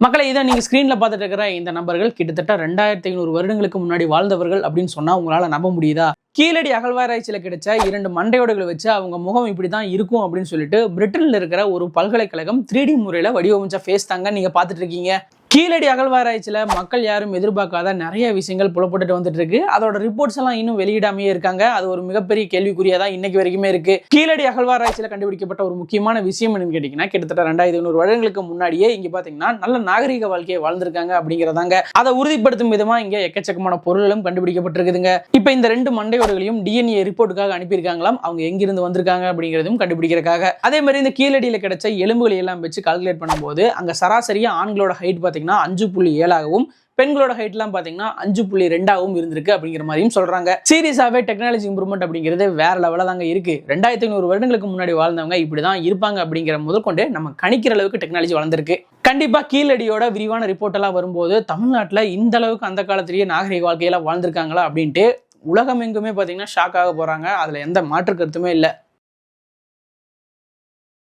மக்களை இதை நீங்க ஸ்கிரீன்ல பார்த்துட்டு இருக்கிற இந்த நபர்கள் கிட்டத்தட்ட 2500 வருடங்களுக்கு முன்னாடி வாழ்ந்தவர்கள் அப்படின்னு சொன்னா உங்களால நம்ப முடியுதா? கீழடி அகழ்வாராய்ச்சியில கிடைச்ச 2 மண்டையோடுகளை வச்சு அவங்க முகம் இப்படிதான் இருக்கும் அப்படின்னு சொல்லிட்டு பிரிட்டன்ல இருக்கிற ஒரு பல்கலைக்கழகம் 3D முறையில வடிவமைச்ச ஃபேஸ் தாங்க நீங்க பார்த்துட்டு இருக்கீங்க. கீழடி அகழ்வாராய்ச்சியில மக்கள் யாரும் எதிர்பார்க்காத நிறைய விஷயங்கள் புலப்பட்டுட்டு வந்துட்டு இருக்கு. அதோட ரிப்போர்ட்ஸ் எல்லாம் இன்னும் வெளியிடாமையே இருக்காங்க. அது ஒரு மிகப்பெரிய கேள்விக்குறியா தான் இன்னைக்கு வரைக்குமே இருக்கு. கீழடி அகழ்வாராய்ச்சியில கண்டுபிடிக்கப்பட்ட ஒரு முக்கியமான விஷயம் என்னன்னு கேட்டீங்கன்னா, கிட்டத்தட்ட 2500 வருடங்களுக்கு முன்னாடியே இங்க பாத்தீங்கன்னா நல்ல நாகரிக வாழ்க்கையை வாழ்ந்திருக்காங்க அப்படிங்கிறதாங்க. அதை உறுதிப்படுத்தும் விதமா இங்க எக்கச்சக்கமான பொருள்களும் கண்டுபிடிக்கப்பட்டிருக்குதுங்க. இப்ப இந்த 2 மண்டையோடுகளையும் டிஎன்ஏ ரிப்போர்ட்டுக்காக அனுப்பியிருக்காங்களாம். அவங்க எங்கிருந்து வந்திருக்காங்க அப்படிங்கிறதும் கண்டுபிடிக்கிறதுக்காக. அதே மாதிரி இந்த கீழடியில கிடைச்ச எலும்புகளை எல்லாம் வச்சு கால்குலேட் பண்ணும்போது அங்க சராசரியா ஆண்களோட ஹைட் பாத்தீங்கன்னா 5.7 ஆகவும் பெண்களோட ஹைட்லாம் பாத்தீங்கன்னா 5.2 இருந்திருக்கு அப்படிங்கிற மாதிரியும் சொல்றாங்க. சீரியஸாவே டெக்னாலஜி இம்ப்ரூவ்மெண்ட் அப்படிங்கிறது வேற லெவல தாங்க இருக்கு. 2500 வருடங்களுக்கு முன்னாடி வாழ்ந்தவங்க இப்படிதான் இருப்பாங்க அப்படிங்கிற முதற்கொண்டு நம்ம கணிக்கிற அளவுக்கு டெக்னாலஜி வளர்ந்துருக்கு. கண்டிப்பா கீழடியோட விரிவான ரிப்போர்ட் எல்லாம் வரும்போது தமிழ்நாட்டுல இந்த அளவுக்கு அந்த காலத்திலேயே நாகரிக வாழ்க்கையில வாழ்ந்திருக்காங்களா அப்படின்ட்டு உலகம் எங்குமே பாத்தீங்கன்னா ஷாக் ஆக போறாங்க. அதுல எந்த மாற்று கருத்துமே இல்லை.